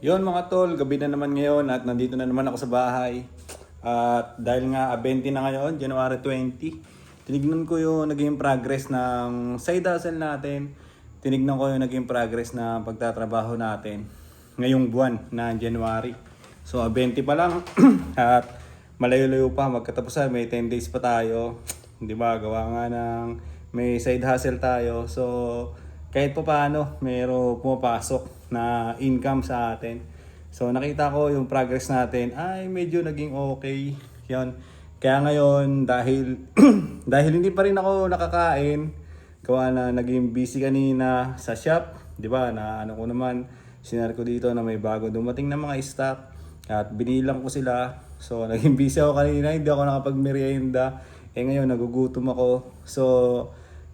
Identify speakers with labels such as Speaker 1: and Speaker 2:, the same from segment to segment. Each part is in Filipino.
Speaker 1: Yon mga tol, gabi na naman ngayon at nandito na naman ako sa bahay. At dahil nga 20 na ngayon, January 20, tinignan ko yung naging progress ng side hustle natin. Tinignan ko yung naging progress ng pagtatrabaho natin ngayong buwan na January. So 20 pa lang at malayo-layo pa magkatapusan, may 10 days pa tayo. 'Di ba? Gawa nga ng may side hustle tayo. So kahit pa paano, mayroong pumapasok na income sa atin. So nakita ko yung progress natin ay medyo naging okay. Yan. Kaya ngayon dahil dahil hindi pa rin ako nakakain, gawa na naging busy kanina sa shop, 'di ba? Na ano ko naman, sinare ko dito na may bago dumating na mga stock at binilang ko sila. So naging busy ako kanina, hindi ako nakapagmerienda. Ngayon nagugutom ako. So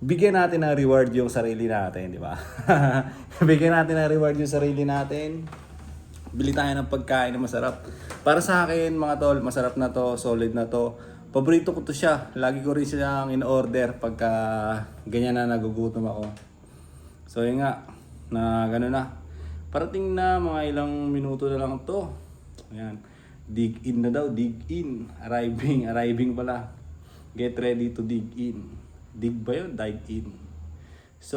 Speaker 1: bigyan natin ng reward yung sarili natin, di ba? Bigyan natin ng reward yung sarili natin. Bili tayo ng pagkain na masarap. Para sa akin, mga tol, masarap na to, solid na to. Paborito ko to siya. Lagi ko rin siyang in-order pagka ganyan na nagugutom ako. So yun nga, na gano'n na. Parating na, mga ilang minuto na lang to. Ayan. Dig in na daw, dig in. Arriving pala. Get ready to dig in. Dig ba yun? Dive in. So,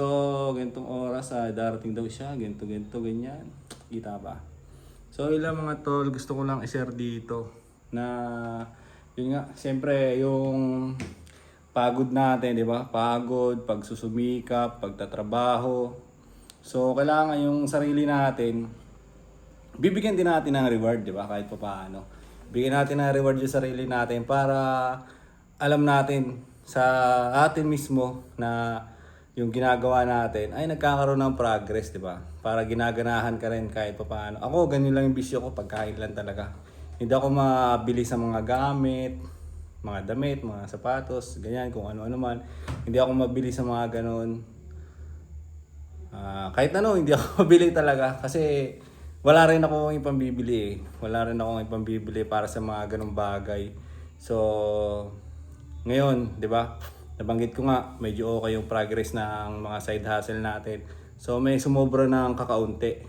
Speaker 1: ganitong oras, darating daw siya. Ganito, ganyan. Kita ba? So, ilang mga tol, gusto ko lang i-share dito na, yun nga, siyempre, yung pagod natin, di ba? Pagod, pagsusumikap, pagtatrabaho. So, kailangan yung sarili natin, bibigyan din natin ng reward, di ba? Kahit pa paano. Bigyan natin ng reward yung sarili natin para alam natin sa atin mismo na yung ginagawa natin ay nagkakaroon ng progress, di ba? Para ginaganahan ka rin kahit pa paano. Ako, ganyan lang yung bisyo ko, pagkain lang talaga. Hindi ako mabili sa mga gamit, mga damit, mga sapatos, ganyan, kung ano-ano man. Hindi ako mabili sa mga ganon. Kahit ano, hindi ako mabili talaga kasi wala rin akong ipambibili eh. Wala rin akong ipambibili para sa mga ganong bagay. So, ngayon, 'di ba? Nabanggit ko nga, medyo okay yung progress ng mga side hustle natin. So may sumobra ng kakaunti.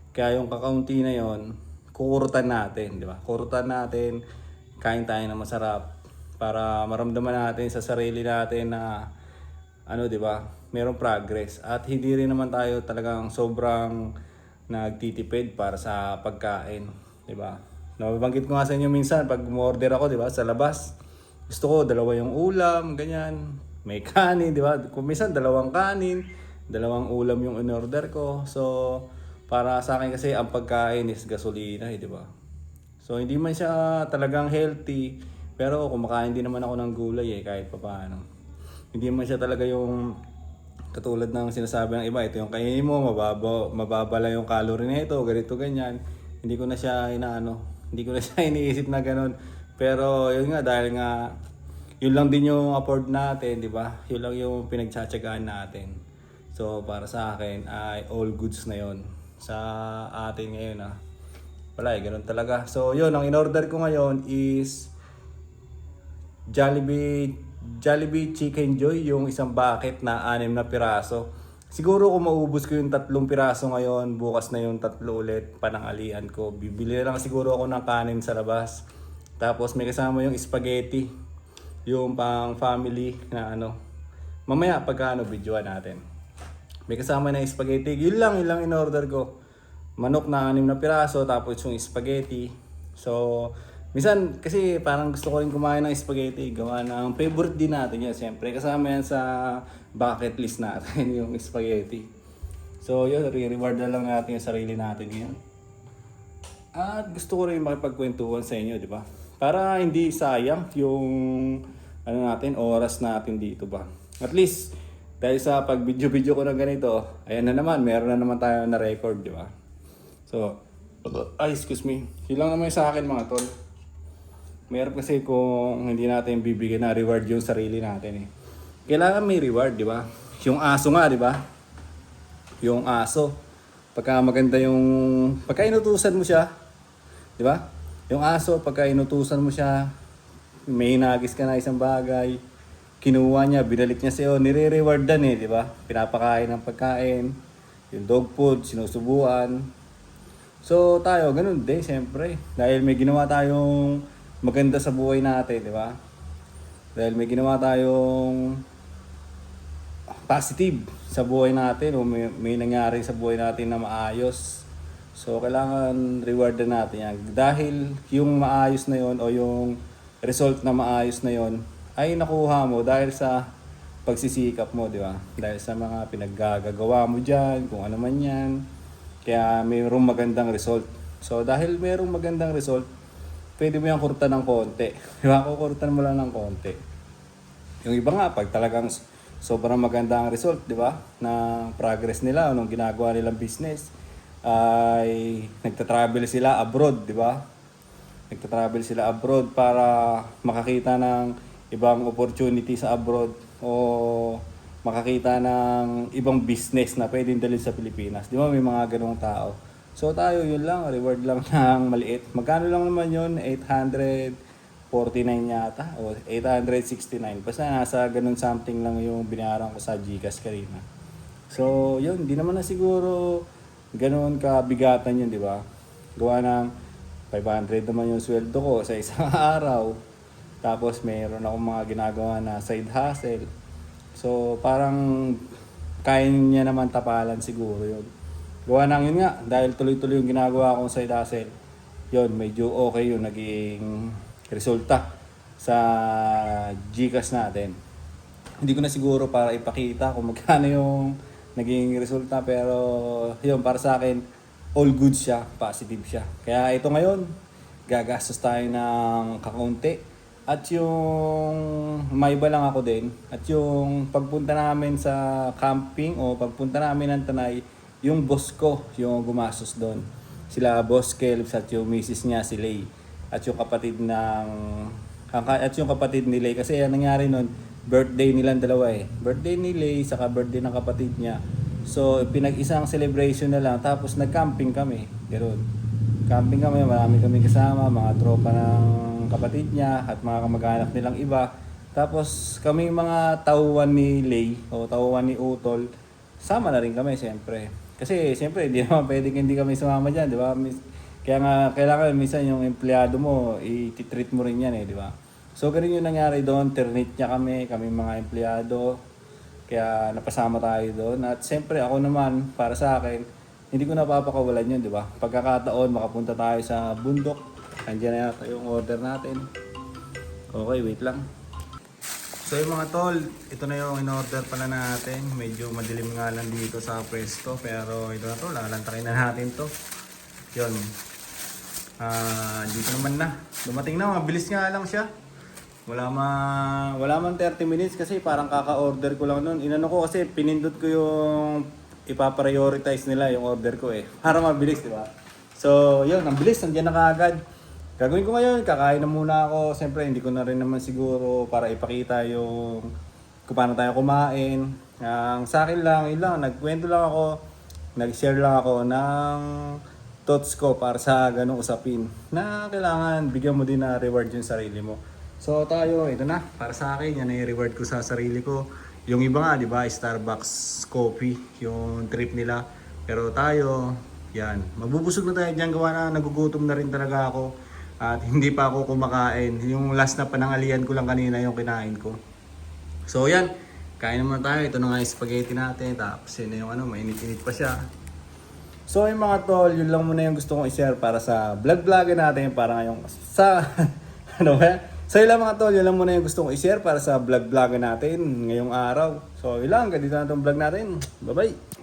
Speaker 1: Kaya yung kakaunti na 'yon, kukurutan natin, 'di ba? Kurutan natin, kain tayo ng masarap para maramdaman natin sa sarili natin na ano, 'di ba? Merong progress at hindi rin naman tayo talagang sobrang nagtitipid para sa pagkain, 'di ba? Nababanggit ko nga sa inyo minsan pag umorder ako, 'di ba, sa labas. Gusto ko dalawa yung ulam, ganyan. May kanin, di ba? Kung minsan dalawang kanin, dalawang ulam yung in-order ko. So, para sa akin kasi ang pagkain is gasolina, di ba? So, hindi man siya talagang healthy, pero kumakain din naman ako ng gulay kahit papaano. Hindi man siya talaga yung katulad ng sinasabi ng iba, ito yung kainin mo, mababa lang yung calorie nito, ganito, ganyan. Hindi ko na siya hindi ko na siya iniisip na ganun. Pero yun nga, dahil nga yun lang din yung afford natin, di ba? Yun lang yung pinagtsatsagaan natin. So para sa akin ay all goods na yun sa atin ngayon Wala ganun talaga. So yun, ang in-order ko ngayon is Jollibee Chicken Joy, yung isang bucket na 6 na piraso. Siguro kung maubos ko yung 3 piraso ngayon, bukas na yung 3 ulit, panangalian ko. Bibili na lang siguro ako ng kanin sa labas. Tapos may kasama yung spaghetti, yung pang family na mamaya pagka videoan natin. May kasama na spaghetti, yun lang in-order ko. Manok na 6 na piraso, tapos yung spaghetti. So, minsan kasi parang gusto ko rin kumain ng spaghetti, gawa ng favorite din natin yan. Siyempre, kasama yan sa bucket list natin, yung spaghetti. So, yun, re-reward na lang natin yung sarili natin ngayon. At gusto ko rin makipagkwentuhan sa inyo, di ba? Para hindi sayang yung natin, oras natin dito ba. At least, dahil sa pag-video ko na ganito, ayan na naman, meron na naman tayo na record, di ba? So, excuse me. Yun lang naman sa akin mga tol. Meron kasi kung hindi natin bibigyan na reward yung sarili natin Kailangan may reward, di ba? Yung aso nga, di ba? Yung aso. Pagka maganda pagka inutusan mo siya, di ba? Yung aso, pagka inutusan mo siya, may hinagis ka na isang bagay, kinuha niya, binalik niya sa'yo, nire-rewardan di ba? Pinapakain ng pagkain, yung dog food, sinusubuan. So tayo, ganun din, siyempre. Dahil may ginawa tayong maganda sa buhay natin, di ba? Dahil may ginawa tayong positive sa buhay natin o may nangyari sa buhay natin na maayos. So kailangan rewardan natin yan. Dahil yung maayos na yon o yung result na maayos na yon ay nakuha mo dahil sa pagsisikap mo, di ba? Dahil sa mga pinaggagawa mo dyan, kung ano man yan. Kaya mayroong magandang result. So dahil mayroong magandang result, pwede mo yung kurtan ng konti. Di ba? Kukurtan mo lang ng konti. Yung iba nga, pag talagang sobrang maganda ang result, di ba? Ng progress nila, nung ginagawa nilang business, ay nagta-travel sila abroad, di ba? Nagta-travel sila abroad para makakita ng ibang opportunity sa abroad o makakita ng ibang business na pwedeng dalhin sa Pilipinas. Di ba? May mga ganong tao. So tayo, yun lang, reward lang ng maliit. Magkano lang naman yun? 849 yata o 869. Basta nasa ganun something lang yung binayaran ko sa GCash kanina. So yun, di naman na siguro ganoon kabigatan yun, di ba? Gawa ng 500 naman yung sweldo ko sa isang araw. Tapos mayroon akong mga ginagawa na side hustle. So parang kaya niya naman tapalan siguro yun. Gawa nang yun nga, dahil tuloy-tuloy yung ginagawa kong side hustle, yun, medyo okay yung naging resulta sa GCash natin. Hindi ko na siguro para ipakita kung magkano yung naging resulta, pero yun, para sa akin, all good siya, positive siya. Kaya ito ngayon, gagastos tayo ng kakaunti. At yung may iba lang ako din, at yung pagpunta namin sa camping o pagpunta namin ng Tanay, yung boss ko, yung gumastos doon. Sila Boss Kelps at yung misis niya si Lay. At yung kapatid ni Lay. Kasi yan nangyari noon, birthday nilang dalawa eh. Birthday ni Lay, saka birthday ng kapatid niya. So pinag-isang celebration na lang, tapos nag-camping kami. Ganoon. Camping kami, marami kami kasama, mga tropa ng kapatid niya at mga kamag-anak nilang iba. Tapos kami mga tauhan ni Lay o tauhan ni Utol, sama na rin kami siyempre. Kasi siyempre hindi naman pwedeng hindi kami sumama dyan, di ba? Kaya nga kailangan minsan yung empleyado mo, i-treat mo rin yan eh, di ba? So ganun yung nangyari doon, ternit niya kami mga empleyado. Kaya napasama tayo doon. At siyempre ako naman, para sa akin, hindi ko napapakawalan yun, di ba? Pagkakataon, makapunta tayo sa bundok. Andiyan na yata yung order natin. Okay, wait lang. So yung mga tol, ito na yung in-order pala natin. Medyo madilim nga lang dito sa pwesto. Pero ito na to, lalantakin na natin to. Yun. Dito naman na. Dumating na, mabilis nga lang siya. Wala man 30 minutes kasi parang kaka-order ko lang nun. Inano ko kasi pinindot ko yung ipaprioritize nila yung order ko eh. Para mabilis, di ba? So yun, ang bilis, nandiyan na kaagad. Gagawin ko ngayon, kakain na muna ako. Siyempre, hindi ko na rin naman siguro para ipakita yung kung paano tayo kumain. Sa akin lang, yun lang, nagkwento lang ako, nag-share lang ako ng thoughts ko para sa ganong usapin na kailangan bigyan mo din na reward yung sarili mo. So tayo, ito na, para sa akin, yan ay reward ko sa sarili ko. Yung iba nga, di ba, Starbucks coffee, yung trip nila. Pero tayo, yan, magbubusog na tayo dyan, gawa na nagugutom na rin talaga ako. At hindi pa ako kumakain. Yung last na panangalian ko lang kanina yung kinain ko. So yan, kain naman tayo. Ito na nga yung spaghetti natin. Tapos yun na yung ano, mainit-init pa siya. So yung mga tol, yun lang muna yung gusto kong i-share para sa vlog-vlog natin. Para ngayong sa ano ba? So yun lang mga tol, yun lang muna yung gusto kong i-share para sa vlog-vlog natin ngayong araw. So yun lang, ganito na itong vlog natin. Bye-bye!